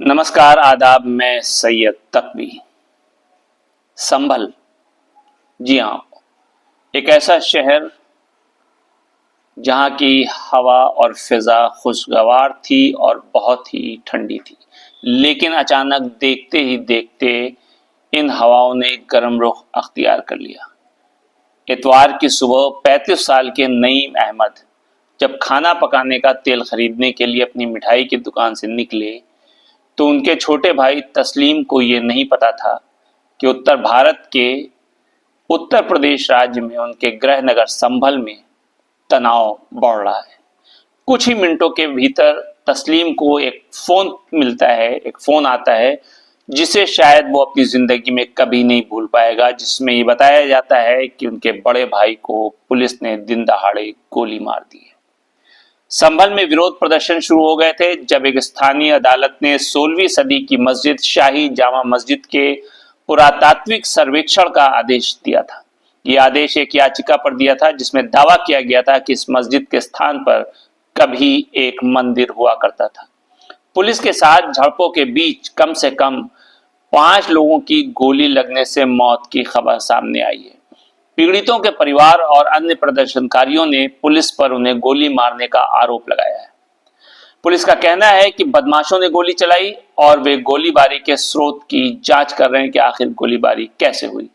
नमस्कार आदाब। मैं सैयद तकवी। संभल, जी हाँ, एक ऐसा शहर जहाँ की हवा और फिजा खुशगवार थी और बहुत ही ठंडी थी, लेकिन अचानक देखते ही देखते इन हवाओं ने गर्म रुख अख्तियार कर लिया। इतवार की सुबह 35 साल के नईम अहमद जब खाना पकाने का तेल खरीदने के लिए अपनी मिठाई की दुकान से निकले तो उनके छोटे भाई तस्लीम को ये नहीं पता था कि उत्तर भारत के उत्तर प्रदेश राज्य में उनके गृह नगर संभल में तनाव बढ़ रहा है। कुछ ही मिनटों के भीतर तस्लीम को एक फोन आता है जिसे शायद वो अपनी जिंदगी में कभी नहीं भूल पाएगा, जिसमें ये बताया जाता है कि उनके बड़े भाई को पुलिस ने दिन दहाड़े गोली मार दी है। संभल में विरोध प्रदर्शन शुरू हो गए थे जब एक स्थानीय अदालत ने 16वीं सदी की मस्जिद शाही जामा मस्जिद के पुरातात्विक सर्वेक्षण का आदेश दिया था। यह आदेश एक याचिका पर दिया था जिसमें दावा किया गया था कि इस मस्जिद के स्थान पर कभी एक मंदिर हुआ करता था। पुलिस के साथ झड़पों के बीच कम से कम 5 लोगों की गोली लगने से मौत की खबर सामने आई है। पीड़ितों के परिवार और अन्य प्रदर्शनकारियों ने पुलिस पर उन्हें गोली मारने का आरोप लगाया है। पुलिस का कहना है कि बदमाशों ने गोली चलाई और वे गोलीबारी के स्रोत की जांच कर रहे हैं कि आखिर गोलीबारी कैसे हुई।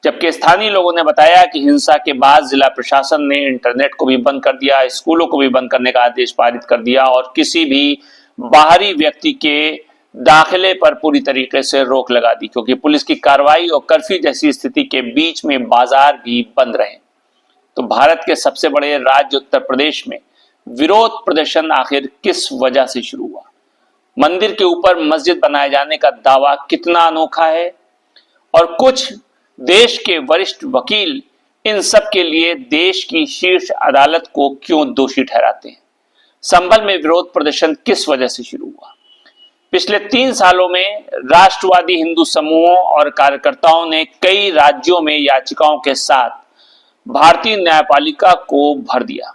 जबकि स्थानीय लोगों ने बताया कि हिंसा के बाद जिला प्रशासन ने इंटरनेट को भी बंद कर दिया, स्कूलों को भी बंद करने का आदेश पारित कर दिया और किसी भी बाहरी व्यक्ति के दाखिले पर पूरी तरीके से रोक लगा दी, क्योंकि पुलिस की कार्रवाई और कर्फ्यू जैसी स्थिति के बीच में बाजार भी बंद रहे। तो भारत के सबसे बड़े राज्य उत्तर प्रदेश में विरोध प्रदर्शन आखिर किस वजह से शुरू हुआ? मंदिर के ऊपर मस्जिद बनाए जाने का दावा कितना अनोखा है और कुछ देश के वरिष्ठ वकील इन सब के लिए देश की शीर्ष अदालत को क्यों दोषी ठहराते हैं? संभल में विरोध प्रदर्शन किस वजह से शुरू हुआ? पिछले 3 सालों में राष्ट्रवादी हिंदू समूहों और कार्यकर्ताओं ने कई राज्यों में याचिकाओं के साथ भारतीय न्यायपालिका को भर दिया,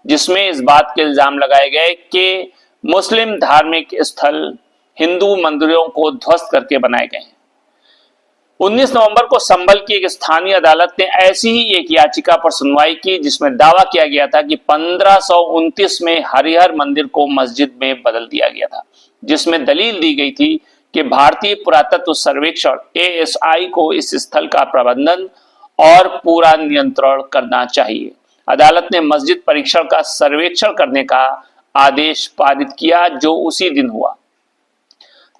जिसमें इस बात के इल्जाम लगाए गए कि मुस्लिम धार्मिक स्थल हिंदू मंदिरों को ध्वस्त करके बनाए गए हैं। 19 नवंबर को संभल की एक स्थानीय अदालत ने ऐसी ही एक याचिका पर सुनवाई की जिसमें दावा किया गया था कि 1529 में हरिहर मंदिर को मस्जिद में बदल दिया गया था, जिसमें दलील दी गई थी कि भारतीय पुरातत्व सर्वेक्षण ASI को इस स्थल का प्रबंधन और पूरा नियंत्रण करना चाहिए। अदालत ने मस्जिद परीक्षण का सर्वेक्षण करने का आदेश पारित किया जो उसी दिन हुआ।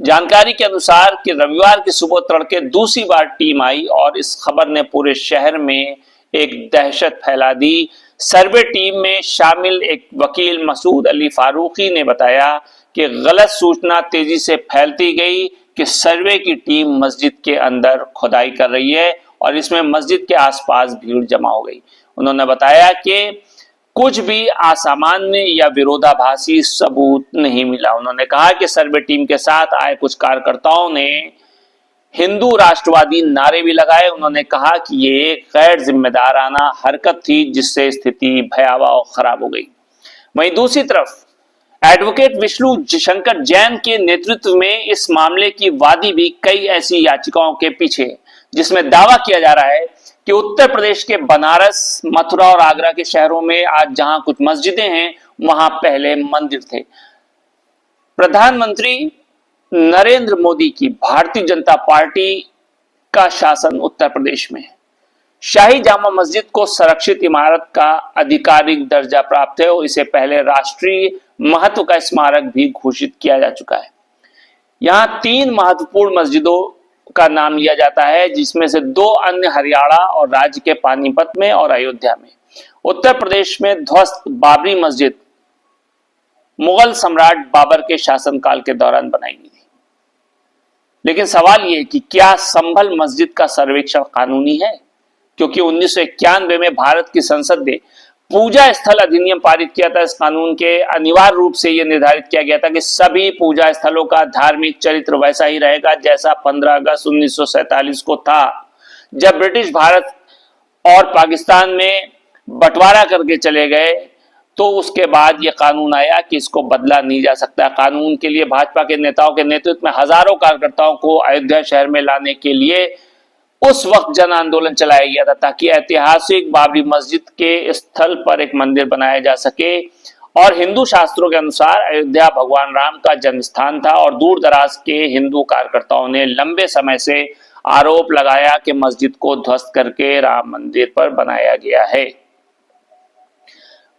जानकारी के अनुसार कि रविवार की सुबह तड़के दूसरी बार टीम आई और इस खबर ने पूरे शहर में एक दहशत फैला दी। सर्वे टीम में शामिल एक वकील मसूद अली फारूकी ने बताया कि गलत सूचना तेजी से फैलती गई कि सर्वे की टीम मस्जिद के अंदर खुदाई कर रही है और इसमें मस्जिद के आसपास भीड़ जमा हो गई। उन्होंने बताया कि कुछ भी असामान्य या विरोधाभासी सबूत नहीं मिला। उन्होंने कहा कि सर्वे टीम के साथ आए कुछ कार्यकर्ताओं ने हिंदू राष्ट्रवादी नारे भी लगाए। उन्होंने कहा कि ये एक गैर जिम्मेदाराना हरकत थी जिससे स्थिति भयावह और खराब हो गई। वहीं दूसरी तरफ एडवोकेट विष्णु शंकर जैन के नेतृत्व में इस मामले की वादी भी कई ऐसी याचिकाओं के पीछे, जिसमें दावा किया जा रहा है कि उत्तर प्रदेश के बनारस, मथुरा और आगरा के शहरों में आज जहां कुछ मस्जिदें हैं वहां पहले मंदिर थे। प्रधानमंत्री नरेंद्र मोदी की भारतीय जनता पार्टी का शासन उत्तर प्रदेश में है। शाही जामा मस्जिद को संरक्षित इमारत का आधिकारिक दर्जा प्राप्त है और इसे पहले राष्ट्रीय महत्व का स्मारक भी घोषित किया जा चुका है। यहाँ 3 महत्वपूर्ण मस्जिदों का नाम लिया जाता है, जिसमें से 2 अन्य हरियाणा और राज्य के पानीपत में और अयोध्या में। उत्तर प्रदेश में ध्वस्त बाबरी मस्जिद मुगल सम्राट बाबर के शासनकाल के दौरान बनाई गई थी। लेकिन सवाल यह कि क्या संभल मस्जिद का सर्वेक्षण कानूनी है? क्योंकि 1991 में भारत की संसद ने पूजा स्थल अधिनियम पारित किया था। इस कानून के अनिवार्य रूप से यह निर्धारित किया गया था कि सभी पूजा स्थलों का धार्मिक चरित्र वैसा ही रहेगा जैसा 15 अगस्त 1947 को था, जब ब्रिटिश भारत और पाकिस्तान में बंटवारा करके चले गए। तो उसके बाद ये कानून आया कि इसको बदला नहीं जा सकता। कानून के लिए भाजपा के नेताओं के नेतृत्व में हजारों कार्यकर्ताओं को अयोध्या शहर में लाने के लिए उस वक्त जन आंदोलन चलाया गया था, ताकि ऐतिहासिक बाबरी मस्जिद के स्थल पर एक मंदिर बनाया जा सके। और हिंदू शास्त्रों के अनुसार अयोध्या भगवान राम का जन्म स्थान था, और दूर दराज के हिंदू कार्यकर्ताओं ने लंबे समय से आरोप लगाया कि मस्जिद को ध्वस्त करके राम मंदिर पर बनाया गया है।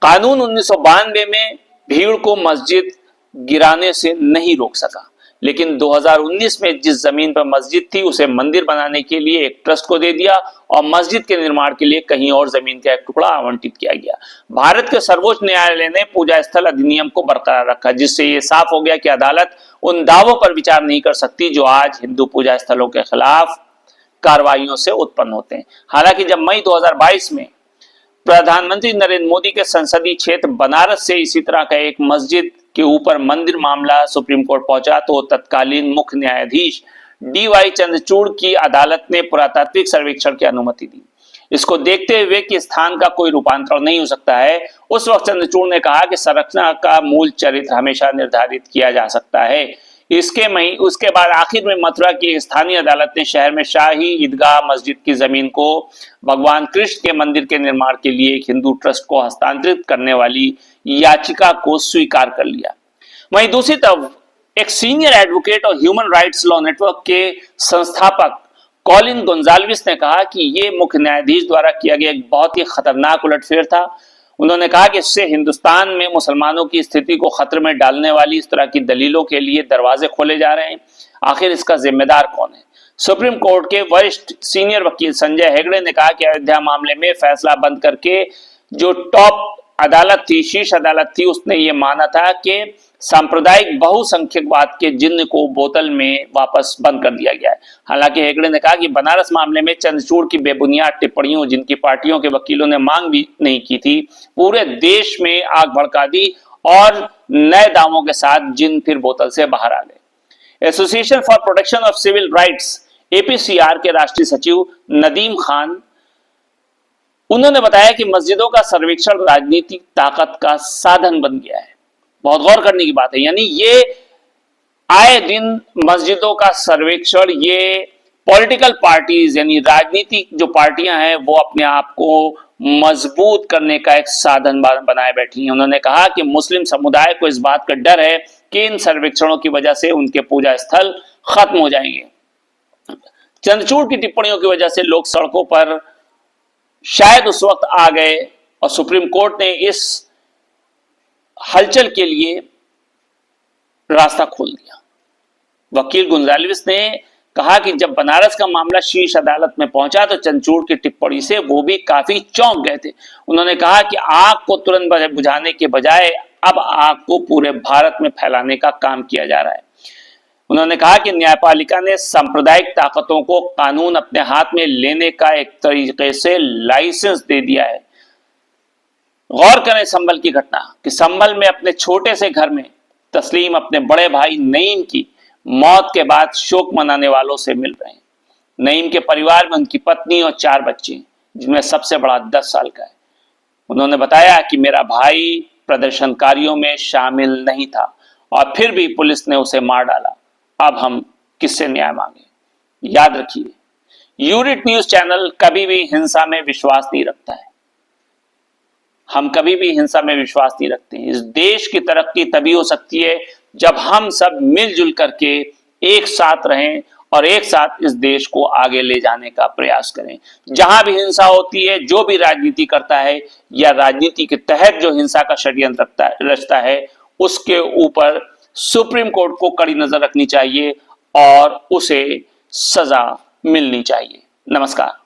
कानून 1992 में भीड़ को मस्जिद गिराने से नहीं रोक सका, लेकिन 2019 में जिस जमीन पर मस्जिद थी उसे मंदिर बनाने के लिए एक ट्रस्ट को दे दिया, और मस्जिद के निर्माण के लिए कहीं और जमीन का एक टुकड़ा आवंटित किया गया। भारत के सर्वोच्च न्यायालय ने पूजा स्थल अधिनियम को बरकरार रखा, जिससे ये साफ हो गया कि अदालत उन दावों पर विचार नहीं कर सकती जो आज हिंदू पूजा स्थलों के खिलाफ कार्रवाइयों से उत्पन्न होते हैं। हालांकि जब मई 2022 में प्रधानमंत्री नरेंद्र मोदी के संसदीय क्षेत्र बनारस से इसी तरह का एक मस्जिद के ऊपर मंदिर मामला सुप्रीम कोर्ट पहुंचा, तो तत्कालीन मुख्य न्यायाधीश DY चंद्रचूड़ की अदालत ने पुरातात्विक सर्वेक्षण की अनुमति दी। इसको देखते हुए कि स्थान का कोई रूपांतरण नहीं हो सकता है, उस वक्त चंद्रचूड़ ने कहा कि संरचना का मूल चरित्र हमेशा निर्धारित किया जा सकता है। उसके बाद आखिर में मथुरा की स्थानीय अदालत ने शहर में शाही ईदगाह मस्जिद की जमीन को भगवान कृष्ण के मंदिर के निर्माण के लिए एक हिंदू ट्रस्ट को हस्तांतरित करने वाली याचिका को स्वीकार कर लिया। वहीं दूसरी तरफ एक सीनियर एडवोकेट और ह्यूमन राइट्स लॉ नेटवर्क के संस्थापक कॉलिन गोंजाल्विस ने कहा कि यह मुख्य न्यायाधीश द्वारा किया गया एक बहुत ही खतरनाक उलटफेर था। उन्होंने कहा कि इससे हिंदुस्तान में मुसलमानों की स्थिति को खतरे में डालने वाली इस तरह की दलीलों के लिए दरवाजे खोले जा रहे हैं। आखिर इसका जिम्मेदार कौन है? सुप्रीम कोर्ट के वरिष्ठ सीनियर वकील संजय हेगड़े ने कहा कि अयोध्या मामले में फैसला बंद करके जो टॉप अदालत थी, शीर्ष अदालत थी, उसने ये माना था कि सांप्रदायिक बहुसंख्यकवाद के जिन्न को बोतल में वापस बंद कर दिया गया है। हालांकि हेगड़े ने कहा कि बनारस मामले में चंद्रचूड़ की बेबुनियाद टिप्पणियों, जिनकी पार्टियों के वकीलों ने मांग भी नहीं की थी, पूरे देश में आग भड़का दी और नए दावों के साथ जिन्न फिर बोतल से बाहर आ गए। Association for protection of civil rights APCR के राष्ट्रीय सचिव नदीम खान, उन्होंने बताया कि मस्जिदों का सर्वेक्षण राजनीतिक ताकत का साधन बन गया है। बहुत गौर करने की बात है, यानी ये आए दिन मस्जिदों का सर्वेक्षण ये पॉलिटिकल पार्टीज यानी राजनीतिक जो पार्टियां हैं वो अपने आप को मजबूत करने का एक साधन बनाए बैठी हैं। उन्होंने कहा कि मुस्लिम समुदाय को इस बात का डर है कि इन सर्वेक्षणों की वजह से उनके पूजा स्थल खत्म हो जाएंगे। चंद्रचूड़ की टिप्पणियों की वजह से लोग सड़कों पर शायद उस वक्त आ गए और सुप्रीम कोर्ट ने इस हलचल के लिए रास्ता खोल दिया। वकील गोंजाल्विस ने कहा कि जब बनारस का मामला शीर्ष अदालत में पहुंचा तो चंद्रचूड़ की टिप्पणी से वो भी काफी चौंक गए थे। उन्होंने कहा कि आग को तुरंत बुझाने के बजाय अब आग को पूरे भारत में फैलाने का काम किया जा रहा है। उन्होंने कहा कि न्यायपालिका ने सांप्रदायिक ताकतों को कानून अपने हाथ में लेने का एक तरीके से लाइसेंस दे दिया है। गौर करें संभल की घटना कि संभल में अपने छोटे से घर में तस्लीम अपने बड़े भाई नईम की मौत के बाद शोक मनाने वालों से मिल रहे हैं। नईम के परिवार में उनकी पत्नी और 4 बच्चे, जिनमें सबसे बड़ा 10 साल का है। उन्होंने बताया कि मेरा भाई प्रदर्शनकारियों में शामिल नहीं था और फिर भी पुलिस ने उसे मार डाला। अब हम किससे न्याय मांगे? याद रखिए, यूनिट न्यूज चैनल कभी भी हिंसा में विश्वास नहीं रखता है। हम कभी भी हिंसा में विश्वास नहीं रखते हैं। इस देश की तरक्की तभी हो सकती है जब हम सब मिलजुल करके एक साथ रहें और एक साथ इस देश को आगे ले जाने का प्रयास करें। जहां भी हिंसा होती है, जो भी राजनीति करता है या राजनीति के तहत जो हिंसा का षड्यंत्र रचता है, उसके ऊपर सुप्रीम कोर्ट को कड़ी नजर रखनी चाहिए और उसे सजा मिलनी चाहिए। नमस्कार।